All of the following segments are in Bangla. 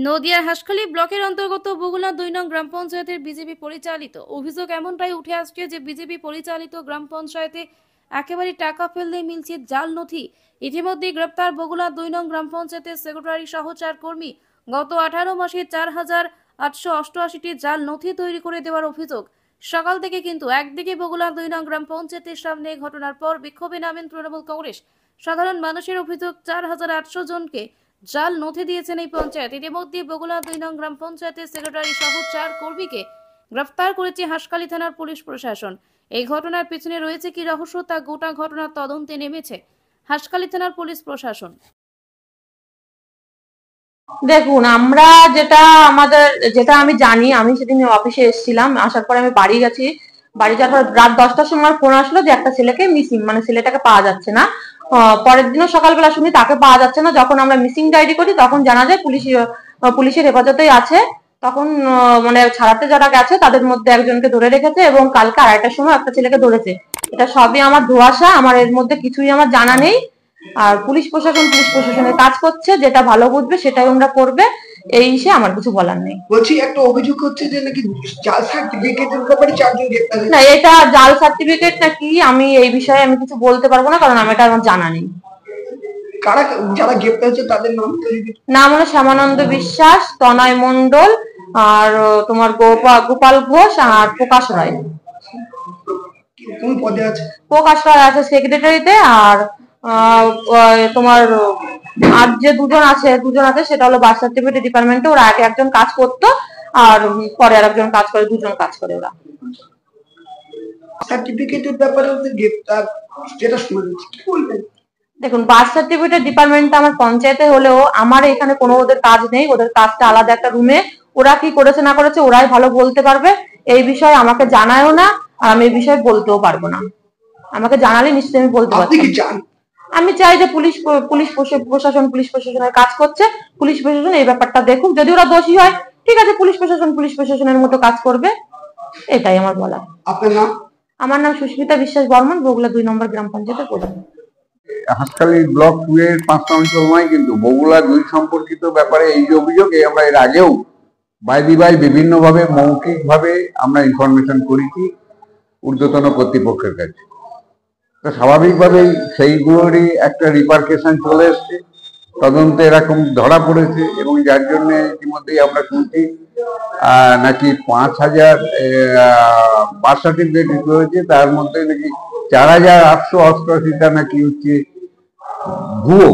নদিয়ার হাসখালী ব্লকের অন্তর্গত বগুলা ২ নং গ্রাম পঞ্চায়েতের বিজেপি পরিচালিত অভিযোগ এমনটাই উঠে আসছে যে বিজেপি পরিচালিত গ্রাম পঞ্চায়েতে একেবারে টাকা ফেললেই মিলছে জাল নথি। ইতিমধ্যে গ্রেপ্তার বগুলা ২ নং গ্রাম পঞ্চায়েতের সেক্রেটারি সহ ৪ কর্মী। গত ১৮ মাসে ৪,৮৮৮টি জাল নথি তৈরি করে দেওয়ার অভিযোগ। সকাল থেকে কিন্তু একদিকে বগুলা ২ নং গ্রাম পঞ্চায়েতের সামনে ঘটনার পর বিক্ষোভে নামেন তৃণমূল কংগ্রেস। সাধারণ মানুষের অভিযোগ ৪,৮০০ জনকে জাল নথি দিয়েছেন এই পঞ্চায়েত। ইতিমধ্যে বগুলা ২ নং গ্রাম পঞ্চায়েতের সেক্রেটারি সহ ৪ কর্মীকে গ্রেফতার করেছে হাসখালী থানার পুলিশ প্রশাসন। এই ঘটনার পিছনে রয়েছে কি রহস্য তা গোটা ঘটনার তদন্তে নেমেছে হাসখালী থানার পুলিশ প্রশাসন। দেখুন, আমরা যেটা আমি জানি, আমি সেদিন অফিসে এসেছিলাম, আসার পরে আমি বাড়ি গেছি। বাড়ি যাওয়ার পর রাত 10টার সময় ফোন আসলো যে একটা ছেলেকে মিসিং, মানে ছেলেটাকে পাওয়া যাচ্ছে না। পরের দিনও সকালবেলা শুনি তাকে পাওয়া যাচ্ছে না। যখন আমরা মিসিং ডায়েরি করি তখন জানা যায় পুলিশের হেফাজতেই আছে। তখন মানে ছাড়াতে যারা গেছে তাদের মধ্যে একজনকে ধরে রেখেছে এবং কালকে 2:30টার সময় একটা ছেলেকে ধরেছে। এটা সবই আমার ধোঁয়াশা, আমার এর মধ্যে কিছুই আমার জানা নেই। আর পুলিশ প্রশাসনের কাজ করছে, যেটা ভালো বুঝবে সেটাই আমরা করবে, এই বিষয়ে আমার কিছু বলার নেই। বলছি, একটা অভিযোগ হচ্ছে যে নাকি জাল সার্টিফিকেটের ব্যাপারে 4 জন গ্রেফতার হয়েছে। না, এটা জাল সার্টিফিকেট নাকি আমি এই বিষয়ে আমি কিছু বলতে পারবো না, কারণ এটা আমার জানা নেই। যারা গ্রেফতার হয়েছে তাদের নাম হলো শ্যামানন্দ বিশ্বাস, তনয় মণ্ডল, আর তোমার গোপাল ঘোষ আর প্রকাশ রায়। কোন পদে আছে? প্রকাশ রায় আছে সেক্রেটারিতে, আর তোমার আর যে দুজন আছে সেটা হলো বার্থ সার্টিফিকেট ডিপার্টমেন্টে। ওরা আগে একজন কাজ করতো আর পরে আর একজন কাজ করে, দুজন কাজ করে ওরা। সার্টিফিকেটের ব্যাপারে গ্রেফতার যেটা শুনেছি, কি বলবেন? দেখুন, বার্থ সার্টিফিকেট ডিপার্টমেন্টটা আমার পঞ্চায়েতে হলেও আমার এখানে কোনো ওদের কাজ নেই। ওদের কাজটা আলাদা একটা রুমে। ওরা কি করেছে না করেছে ওরাই ভালো বলতে পারবে। এই বিষয়ে আমাকে জানায়ও না, আর আমি এই বিষয়ে বলতেও পারবো না। আমাকে জানালে নিশ্চয়ই আমি বলতে পারবো। আমি চাই যে পুলিশ প্রশাসনের কাজ করছে, পুলিশ প্রশাসন এই ব্যাপারটা দেখুক। যদি ওরা দোষী হয় ঠিক আছে, পুলিশ প্রশাসনের মতো কাজ করবে, এটাই আমার বলা। আপনার নাম? আমার নাম সুস্মিতা বিশ্বাস বর্মন, বগুলা 2 নম্বর গ্রাম পঞ্চায়েতের প্রধান। হাসখালী ব্লক 2 এর 5 অঞ্চল নয়, কিন্তু বগুলা 2 সম্পর্কিত ব্যাপারে এই যে অভিযোগ, আমরা এর আগেও বিভিন্ন ভাবে মৌখিক ভাবে আমরা ইনফরমেশন করেছি ঊর্ধ্বতন কর্তৃপক্ষের কাছে। তো স্বাভাবিকভাবেই সেইগুলোরই একটা রিপারকেশন চলে এসছে, তদন্তে এরকম ধরা পড়েছে, এবং যার জন্য ইতিমধ্যেই আমরা শুনছি নাকি 5,000 বার্থ সার্টিফিকেট ইস্যু হয়েছে, তার মধ্যে নাকি 4,888টা নাকি হচ্ছে ভুয়ো।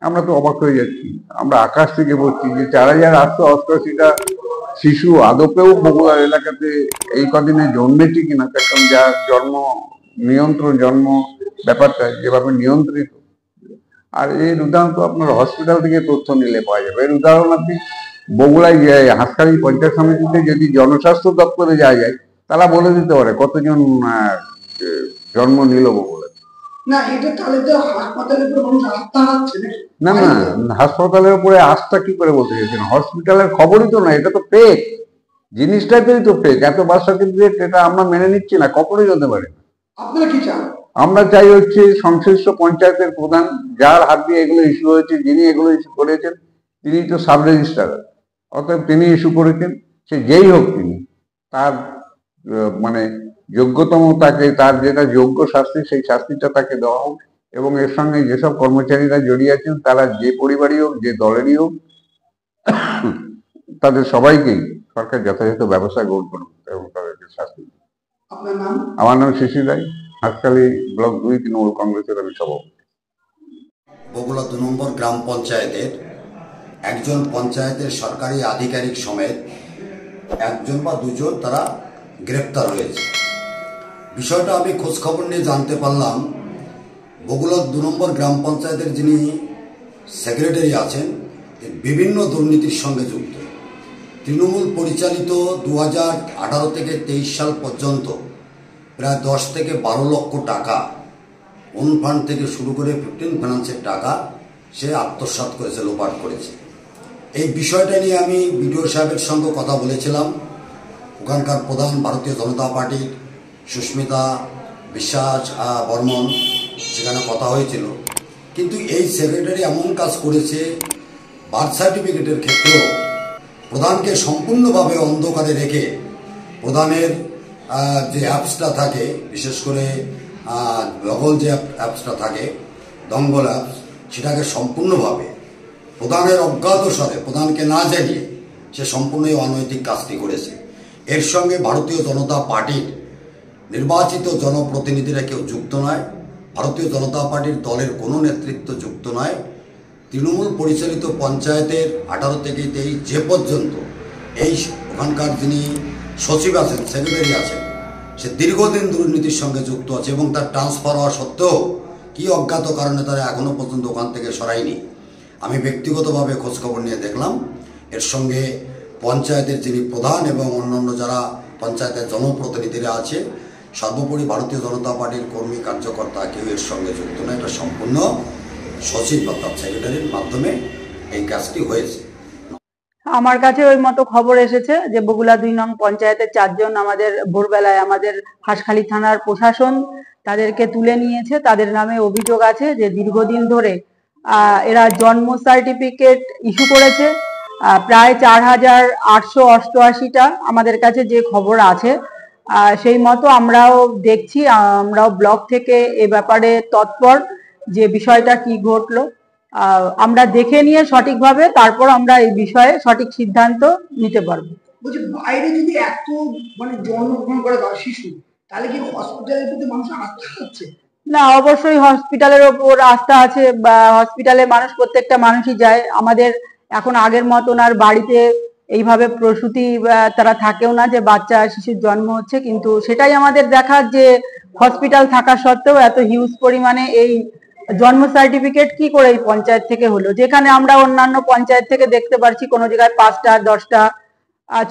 আমরা তো অবাক হয়ে যাচ্ছি, আমরা আকাশ থেকে বলছি যে 4,888টা শিশু আদপেও বগুড়া এলাকাতে এই কদিনে জন্মেছে কিনা, কারণ যার জন্ম ব্যাপারটা যেভাবে নিয়ন্ত্রিত। আর এর উদাহরণ তো আপনার হসপিটাল থেকে তথ্য নিলে পাওয়া যাবে। এর উদাহরণ আপনি বগুড়ায় হাসখালী পঞ্চায়েত সমিতিতে যদি জনস্বাস্থ্য দপ্তরে যাওয়া যায়, তারা বলে দিতে পারে কতজন জন্ম নিল বগুড়ায়। না, হাসপাতালের উপরে আস্থা কি করে বলতে চাইছেন? হসপিটালের খবরই তো না, এটা তো ফেক, জিনিসটাই তো ফেক। এত বার্থ সার্টিফিকেট এটা আমরা মেনে নিচ্ছি না, কখনোই হতে পারে। আপনারা কি চান? আমরা চাই হচ্ছে সংশ্লিষ্ট পঞ্চায়েতের প্রধান, যার হাত দিয়ে এগুলো ইস্যু হয়েছে, যিনি এগুলো ইস্যু করেছেন, তিনি তো সাব রেজিস্ট্রার, অতএব তিনি ইস্যু করেছেন। সে যেই হোক, তিনি তার মানে যোগ্যতম, তাকে তার যেটা যোগ্য শাস্তি সেই শাস্তিটা তাকে দেওয়া হোক। এবং এর সঙ্গে যেসব কর্মচারীরা জড়িয়ে আছেন, তারা যে পরিবারই হোক, যে দলেরই হোক, তাদের সবাইকেই সরকার যথাযথ ব্যবস্থা গ্রহণ করুন এবং তাদেরকে শাস্তি দিন। আমার নাম শিশির রায়, হাসখালী ব্লক 2 তৃণমূল কংগ্রেসের আমি সভাপতি। বগুলা 2 নম্বর গ্রাম পঞ্চায়েতের একজন পঞ্চায়েতের সরকারি আধিকারিক সমেত একজন বা দুজন তারা গ্রেপ্তার হয়েছে। বিষয়টা আমি খোঁজখবর নিয়ে জানতে পারলাম, বগুলা 2 নম্বর গ্রাম পঞ্চায়েতের যিনি সেক্রেটারি আছেন বিভিন্ন দুর্নীতির সঙ্গে যুক্ত। তৃণমূল পরিচালিত 2018 থেকে 23 সাল পর্যন্ত প্রায় 10 থেকে 12 লক্ষ টাকা ওন ফান্ড থেকে শুরু করে 15 ফাইন্যান্সের টাকা সে আত্মসাৎ করেছে, লোপাট করেছে। এই বিষয়টা নিয়ে আমি বিডিও সাহেবের সঙ্গে কথা বলেছিলাম। ওখানকার প্রধান ভারতীয় জনতা পার্টির সুস্মিতা বিশ্বাস বর্মন, সেখানে কথা হয়েছিল। কিন্তু এই সেক্রেটারি এমন কাজ করেছে, বার্থ সার্টিফিকেটের ক্ষেত্রেও প্রধানকে সম্পূর্ণভাবে অন্ধকারে রেখে প্রধানের যে অ্যাপসটা থাকে, বিশেষ করে লগল যে অ্যাপসটা থাকে দঙ্গল অ্যাপস, সেটাকে সম্পূর্ণভাবে প্রধানের অজ্ঞাতসারে, প্রধানকে না জানিয়ে সে সম্পূর্ণই অনৈতিক কাজটি করেছে। এর সঙ্গে ভারতীয় জনতা পার্টির নির্বাচিত জনপ্রতিনিধিরা কেউ যুক্ত নয়, ভারতীয় জনতা পার্টির দলের কোনো নেতৃত্ব যুক্ত নয়। তৃণমূল পরিচালিত পঞ্চায়েতের 18 থেকে 23 যে পর্যন্ত এই ওখানকার যিনি সচিব আছেন, সেক্রেটারি আছেন, সে দীর্ঘদিন দুর্নীতির সঙ্গে যুক্ত আছে এবং তার ট্রান্সফার হওয়া সত্ত্বেও কি অজ্ঞাত কারণে তারা এখনও পর্যন্ত ওখান থেকে সরায়নি। আমি ব্যক্তিগতভাবে খোঁজখবর নিয়ে দেখলাম, এর সঙ্গে পঞ্চায়েতের যিনি প্রধান এবং অন্যান্য যারা পঞ্চায়েতের জনপ্রতিনিধিরা আছে, সর্বোপরি ভারতীয় জনতা পার্টির কর্মী কার্যকর্তা কেউ এর সঙ্গে যুক্ত নয়। এটা সম্পূর্ণ সচিব অর্থাৎ সেক্রেটারির মাধ্যমে এই কাজটি হয়েছে। আমার কাছে ওই মতো খবর এসেছে যে বগুলা 2 নং পঞ্চায়েতের 4 জন আমাদের ভোরবেলায় আমাদের হাঁসখালি থানার প্রশাসন তাদেরকে তুলে নিয়েছে। তাদের নামে অভিযোগ আছে যে দীর্ঘদিন ধরে এরা জন্ম সার্টিফিকেট ইস্যু করেছে, প্রায় 4888টা আমাদের কাছে যে খবর আছে। সেই মতো আমরাও দেখছি, আমরাও ব্লক থেকে এ ব্যাপারে তৎপর যে বিষয়টা কি ঘটলো আমরা দেখে নিয়ে সঠিকভাবে তারপর আমরা এই বিষয়ে সঠিক সিদ্ধান্ত নিতে পারবো। বলছি, বাইরে যদি এত জন্মগ্রহণ করে শিশু, তাহলে কি হসপিটালের প্রতি মানুষের আস্থা হচ্ছে? না, অবশ্যই হসপিটালের ওপর আস্থা আছে, বা হসপিটালে মানুষ প্রত্যেকটা মানুষই যায়। আমাদের এখন আগের মতন আর বাড়িতে এইভাবে প্রসূতি তারা থাকেও না যে বাচ্চা শিশুর জন্ম হচ্ছে, কিন্তু সেটাই আমাদের দেখার যে হসপিটাল থাকা সত্ত্বেও এত হিউজ পরিমাণে এই জন্ম সার্টিফিকেট কি করে এই পঞ্চায়েত থেকে হলো, যেখানে আমরা অন্যান্য পঞ্চায়েত থেকে দেখতে পাচ্ছি কোনো জায়গায় 5টা 10টা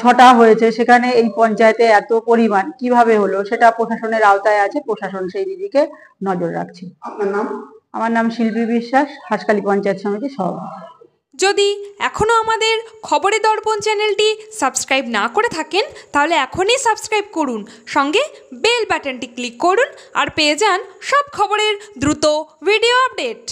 6টা হয়েছে, সেখানে এই পঞ্চায়েতে এত পরিমাণ কিভাবে হলো সেটা প্রশাসনের আওতায় আছে, প্রশাসন সেই দিকে নজর রাখছে। আপনার নাম? আমার নাম শিল্পী বিশ্বাস, হাঁসখালি পঞ্চায়েত সমিতির সভাপতি। যদি এখনও আমাদের খবরের দর্পণ চ্যানেলটি সাবস্ক্রাইব না করে থাকেন তাহলে এখনই সাবস্ক্রাইব করুন, সঙ্গে বেল বাটনটি ক্লিক করুন আর পেয়ে যান সব খবরের দ্রুত ভিডিও আপডেট।